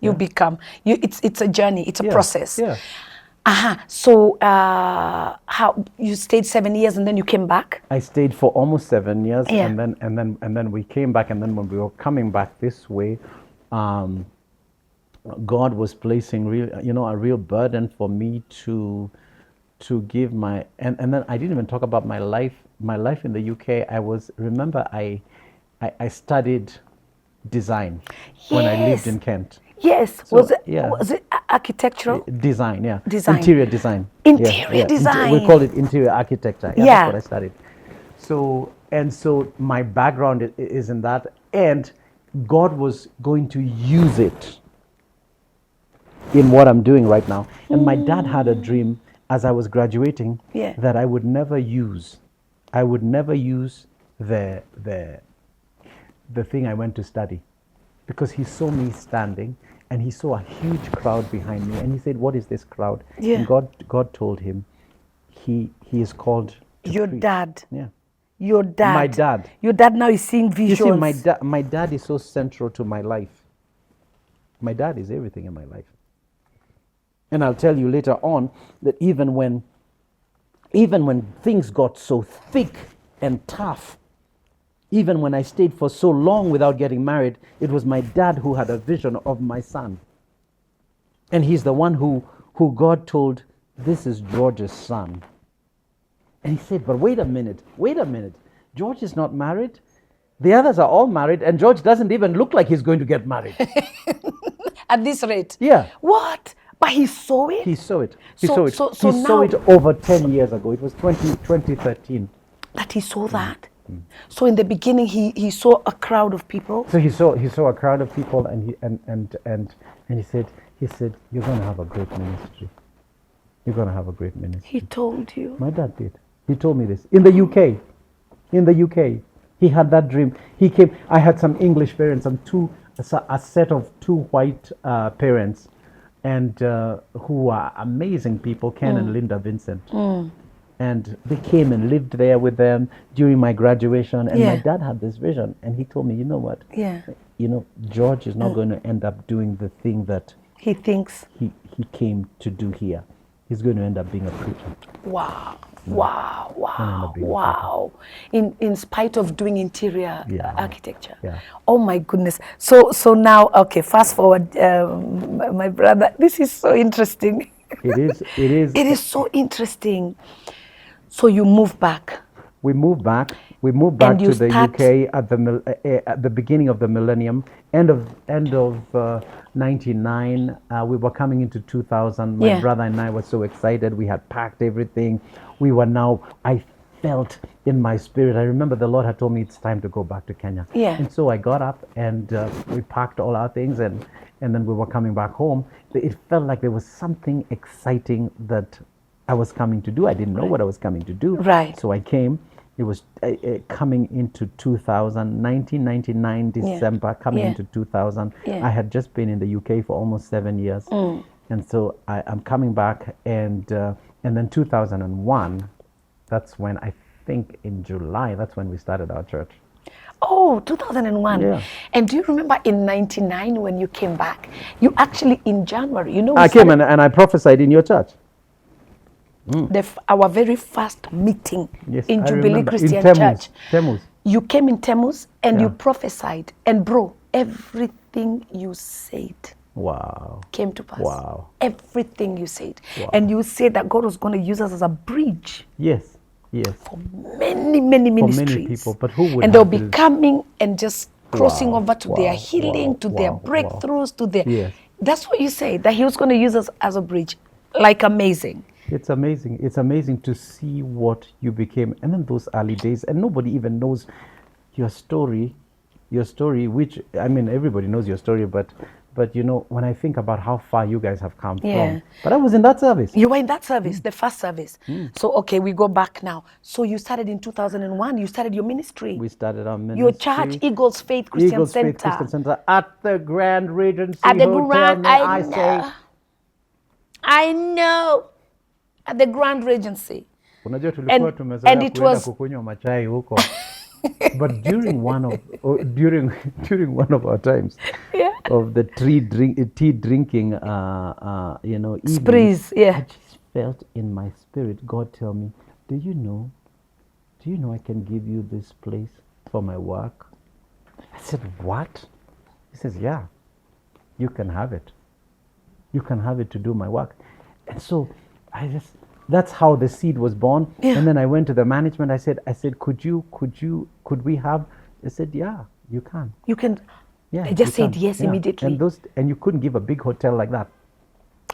You become. It's a journey. It's a process. Yeah. So how you stayed 7 years and then you came back? I stayed for almost 7 years, Yeah. and then we came back, and then when we were coming back this way, God was placing a real burden for me to give and then I didn't even talk about my life in the UK. I studied design when I lived in Kent. Yes. So, was it architectural? Design, yeah. Design. Interior design. Interior design. We call it interior architecture. Yeah, that's what I studied. So my background is in that, and God was going to use it in what I'm doing right now. And my dad had a dream as I was graduating that I would never use the thing I went to study, because he saw me standing and he saw a huge crowd behind me, and he said, "What is this crowd?" Yeah. And God told him he is called to Your preach. dad. Yeah. Your dad. My dad. Your dad now is seeing visions. You see, my dad is so central to my life. My dad is everything in my life. And I'll tell you later on that even when even when things got so thick and tough, even when I stayed for so long without getting married, it was my dad who had a vision of my son. And he's the one who God told, this is George's son. And he said, but wait a minute. George is not married. The others are all married, and George doesn't even look like he's going to get married. At this rate? Yeah. What? But he saw it? He saw it. He saw it over 10 years ago. It was 2013. That he saw that? So in the beginning, he saw a crowd of people? So he saw a crowd of people, and he said, you're going to have a great ministry. You're going to have a great ministry. He told you? My dad did. He told me this. In the UK. He had that dream. He came. I had some English parents and a set of two white parents, and who are amazing people, Ken and Linda Vincent. And they came and lived there with them during my graduation. And my dad had this vision, and he told me, you know what? Yeah. You know, George is not going to end up doing the thing that he thinks he came to do here. He's going to end up being a preacher. Wow. In spite of doing interior architecture. Yeah. Oh my goodness. So now, okay, fast forward, my brother, this is so interesting. It is. It is so interesting. So you move back. We moved back to the UK at the beginning of the millennium, end of 99. We were coming into 2000. My brother and I were so excited. We had packed everything. We were now, I felt in my spirit, I remember the Lord had told me it's time to go back to Kenya. Yeah. And so I got up and we packed all our things and then we were coming back home. It felt like there was something exciting that I was coming to do. I didn't know what I was coming to do. Right. So I came. It was coming into 2000, 1999, December, coming into 2000. I had just been in the UK for almost 7 years. And so I'm coming back, and then 2001, that's when I think in July, that's when we started our church. Oh, 2001. Yeah. And do you remember in 99 when you came back? You actually, in January, you know. I came and I prophesied in your church. Our very first meeting in Jubilee Christian Church. Temmuz. You came in Temmuz and you prophesied. And bro, everything you said came to pass. Wow. Everything you said. Wow. And you said that God was going to use us as a bridge. Yes. For many ministries. For many people. But who would and they'll be coming and just crossing over to their healing, to their breakthroughs, to their... Yes. That's what you said, that he was going to use us as a bridge. Like amazing. It's amazing. It's amazing to see what you became. And then those early days, and nobody even knows your story, which, I mean, everybody knows your story, but you know, when I think about how far you guys have come from. But I was in that service. You were in that service, the first service. So, okay, we go back now. So you started in 2001, you started your ministry. We started our ministry. Your church, Eagles Faith Christian Center. At the Grand Regency at the Hotel, Grand, I know. At the Grand Regency. And it was but during one of our times of the tea drinking evenings, sprees, I just felt in my spirit God tell me, do you know I can give you this place for my work? I said, what? He says, yeah, you can have it. You can have it to do my work. And so that's how the seed was born. And then I went to the management. I said, could we have? They said, yeah, you can. You can. Yeah, they just said yes immediately. And you couldn't give a big hotel like that.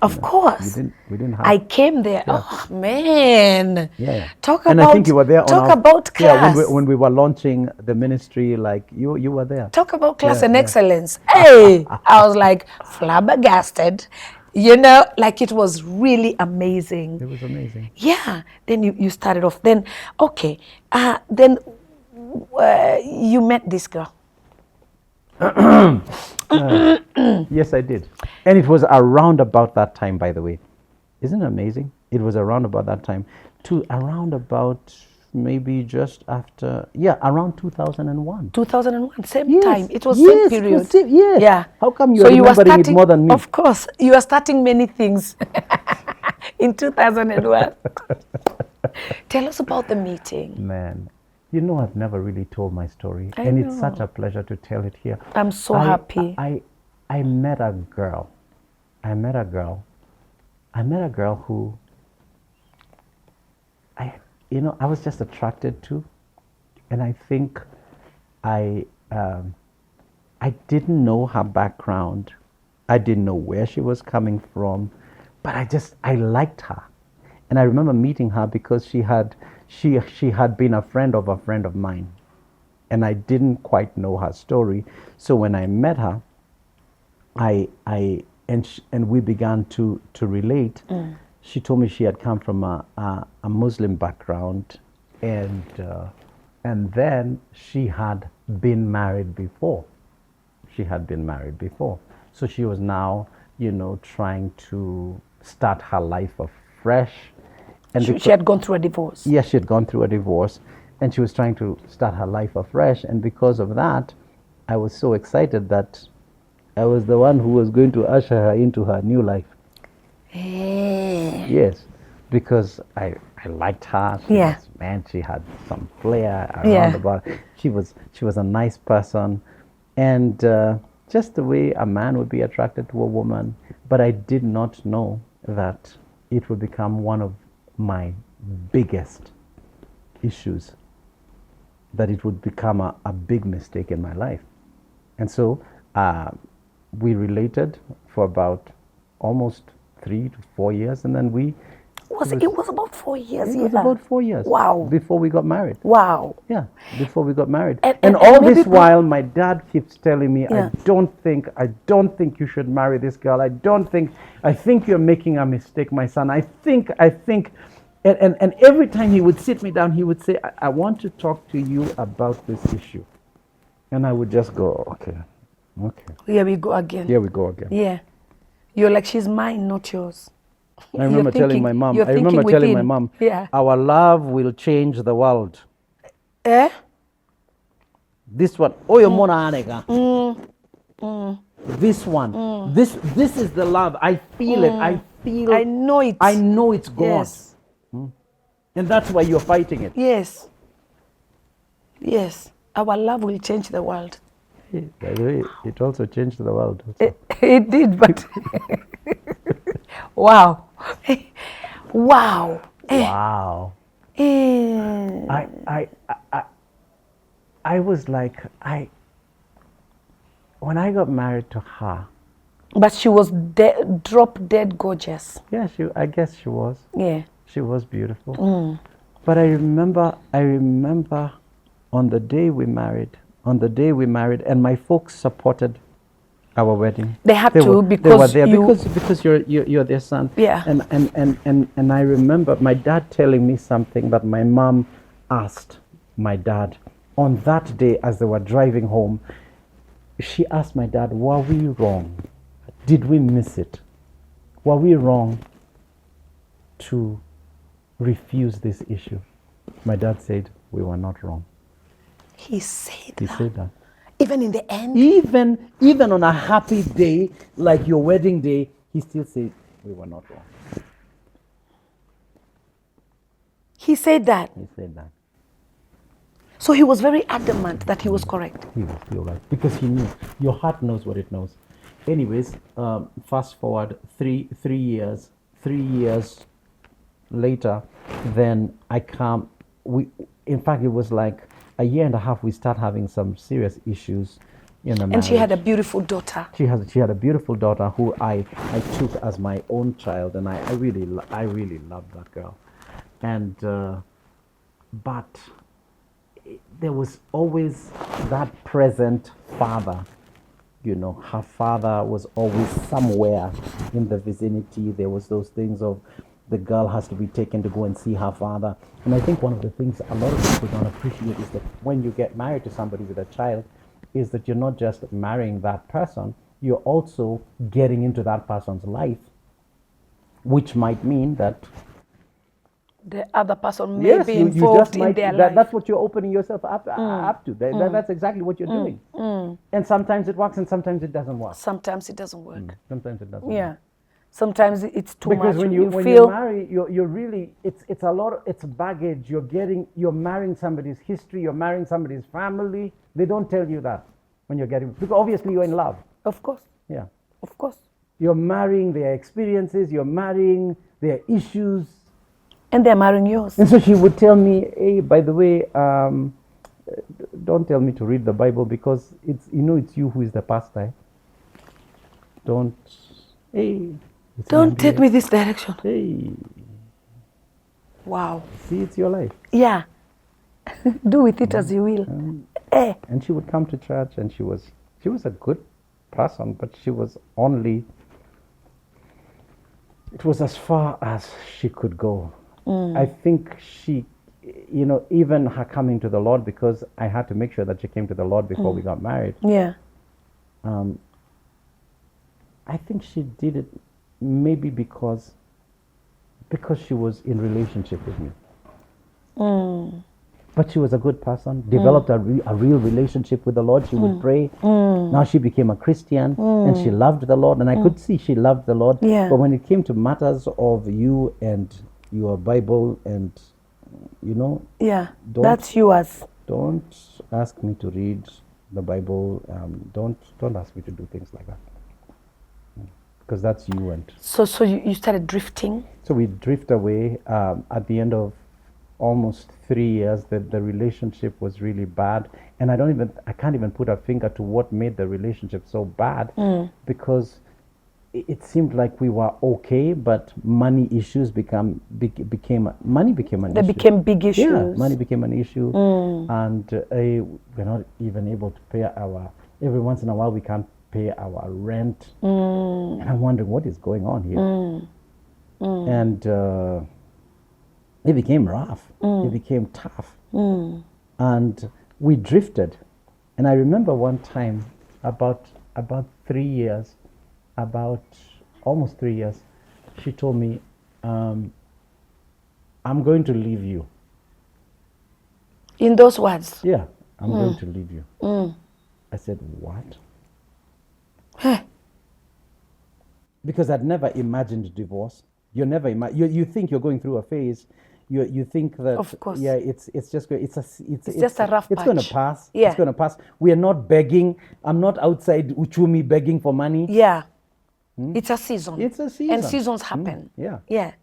Of course. We didn't have. I came there. Yeah. Oh man. Yeah. And I think you were there. Talk about class. Yeah, when we were launching the ministry, like you were there. Talk about class and excellence. Hey, I was like flabbergasted. You know, like it was really amazing. It was amazing. Yeah. Then you started off. Then, okay. Then you met this girl. Yes, I did. And it was around about that time, by the way. Isn't it amazing? It was around about that time. Around about maybe just after, around 2001. 2001, same time. It was same period. Yes. Yeah. How come you're remembering it more than me? Of course. You are starting many things in 2001. Tell us about the meeting. Man, you know I've never really told my story, I and know. it's such a pleasure to tell it here. I'm so happy. I met a girl. I met a girl who I was just attracted to, and I think I didn't know her background. I didn't know where she was coming from, but I liked her. And I remember meeting her because she had been a friend of mine. And I didn't quite know her story. So when I met her, and we began to relate. She told me she had come from a Muslim background, and then she had been married before. So she was now, trying to start her life afresh. And She had gone through a divorce. Yes, she had gone through a divorce, and she was trying to start her life afresh. And because of that, I was so excited that I was the one who was going to usher her into her new life. Yes, because I liked her. She had some flair around about. She was a nice person, and just the way a man would be attracted to a woman. But I did not know that it would become one of my biggest issues, that it would become a big mistake in my life. And so we related for about almost 3 to 4 years, and then it was about 4 years. It was about 4 years. Wow. Before we got married. Wow. Yeah, before we got married. And all this while, my dad keeps telling me, Yeah. I don't think you should marry this girl. I think you're making a mistake, my son. I think. And every time he would sit me down, he would say, I want to talk to you about this issue. And I would just go, okay. Here we go again. Yeah. You're like, she's mine, not yours. I remember telling my mom, Yeah. our love will change the world. This one, this one, this is the love. I feel it. I know it. I know it's God. Yes. And that's why you're fighting it. Yes. Yes. Our love will change the world. By the way, it also changed the world. It did, but wow. Wow. Wow. I was like, when I got married to her. But she was drop dead gorgeous. Yeah, I guess she was. Yeah. She was beautiful. But I remember on the day we married, and my folks supported our wedding. They had to, because they were there because you're their son. Yeah. And I remember my dad telling me something that my mom asked my dad on that day as they were driving home. She asked my dad, were we wrong? Did we miss it? Were we wrong to refuse this issue? My dad said, we were not wrong. He said that. Even in the end? Even on a happy day, like your wedding day, he still said, we were not wrong. He said that? He said that. So he was very adamant that he was correct? He was still right. Because he knew. Your heart knows what it knows. Anyways, fast forward three years later, then in fact, it was like a year and a half, we start having some serious issues in the marriage. And she had a beautiful daughter. She had a beautiful daughter who I took as my own child, and I really loved that girl. And but there was always that present father. Her father was always somewhere in the vicinity. There was those things of the girl has to be taken to go and see her father. And I think one of the things a lot of people don't appreciate is that when you get married to somebody with a child, is that you're not just marrying that person, you're also getting into that person's life, which might mean that the other person may be involved in their life. That's what you're opening yourself up to. That's exactly what you're doing. And sometimes it works and sometimes it doesn't work. Sometimes it doesn't work. Sometimes it doesn't Yeah. work. sometimes it's too because much. when you marry, you're really, it's a lot, it's baggage. You're marrying somebody's history, you're marrying somebody's family. They don't tell you that when you're getting, because obviously you're in love. Of course. Yeah. Of course. You're marrying their experiences, you're marrying their issues. And they're marrying yours. And so she would tell me, hey, by the way, don't tell me to read the Bible because it's you who is the pastor. Don't take me this direction. Hey. Wow. See, it's your life. Yeah. Do with it as you will. And she would come to church, and she was a good person, but she was only, it was as far as she could go. I think she, even her coming to the Lord, because I had to make sure that she came to the Lord before we got married. Yeah. I think she did it maybe because she was in relationship with me. But she was a good person, developed a real relationship with the Lord. She would pray. Now she became a Christian and she loved the Lord. And I could see she loved the Lord. Yeah. But when it came to matters of you and your Bible and, yeah, that's yours. Don't ask me to read the Bible. Don't ask me to do things like that. Because that's you. And so you started drifting? So we drift away. At the end of almost 3 years, the relationship was really bad. And I can't even put a finger to what made the relationship so bad, because it seemed like we were okay, but money issues became an issue. They became big issues. Yeah, money became an issue. And we're not even able to pay every once in a while we can't pay our rent. And I'm wondering what is going on here. And it became rough. It became tough. And we drifted. And I remember one time, about 3 years, almost 3 years, she told me, I'm going to leave you. In those words? Yeah, I'm going to leave you. I said, what? Because I'd never imagined divorce. You think you're going through a phase. You think that, of course, yeah, it's just a rough patch. It's going to pass. Yeah. It's going to pass. We are not begging. I'm not outside Uchumi begging for money. Yeah. It's a season. It's a season. And seasons happen. Yeah. Yeah.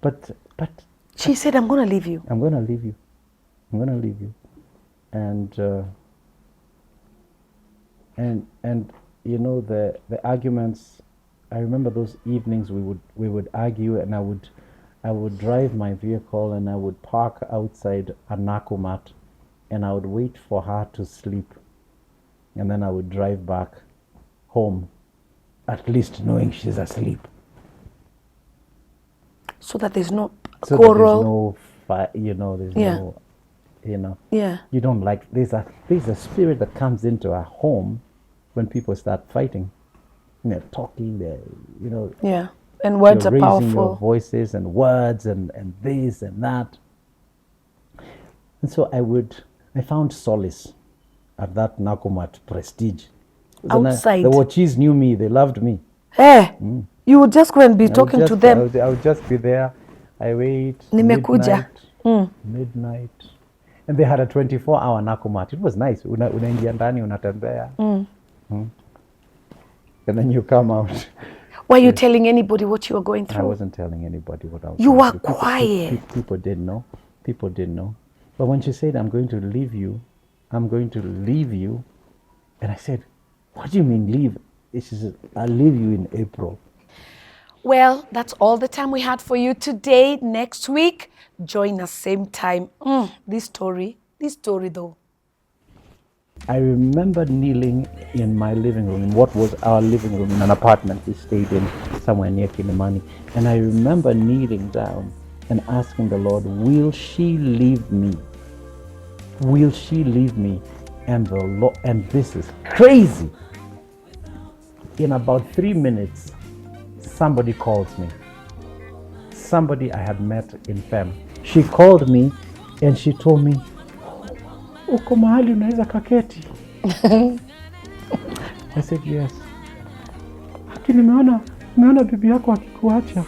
But she said, I'm going to leave you. I'm going to leave you. I'm going to leave you. And the arguments, I remember those evenings we would argue, and I would drive my vehicle and I would park outside a Nakumat and I would wait for her to sleep, and then I would drive back home, at least knowing she's asleep. So that there's no quarrel. There's no Yeah. You don't like, there's a spirit that comes into a home when people start fighting. They're talking, yeah, and words are raising powerful. your voices and words and this and that. And so I found solace at that Nakumat Prestige. Outside. The Wachis knew me, they loved me. Hey, you would just go and be talking to them. I would just be there. I wait. Nimekuja. Midnight. And they had a 24-hour Nakumat. It was nice. Unaingia ndani, unatembea. And then you come out. Were you telling anybody what you were going through? I wasn't telling anybody what I was You going were through. quiet. People didn't know. People didn't know. But when she said, I'm going to leave you, and I said, what do you mean leave? She said, I'll leave you in April. Well, that's all the time we had for you today. Next week, join us same time. This story though. I remember kneeling in my living room, in what was our living room in an apartment we stayed in somewhere near Kiuna. And I remember kneeling down and asking the Lord, will she leave me? Will she leave me? And the Lord, and this is crazy. In about 3 minutes, somebody calls me. Somebody I had met in FEM. She called me and she told me, uko mahali unaweza kaketi? I said, yes. Haki nimeona Umeona bibi yako akikuacha.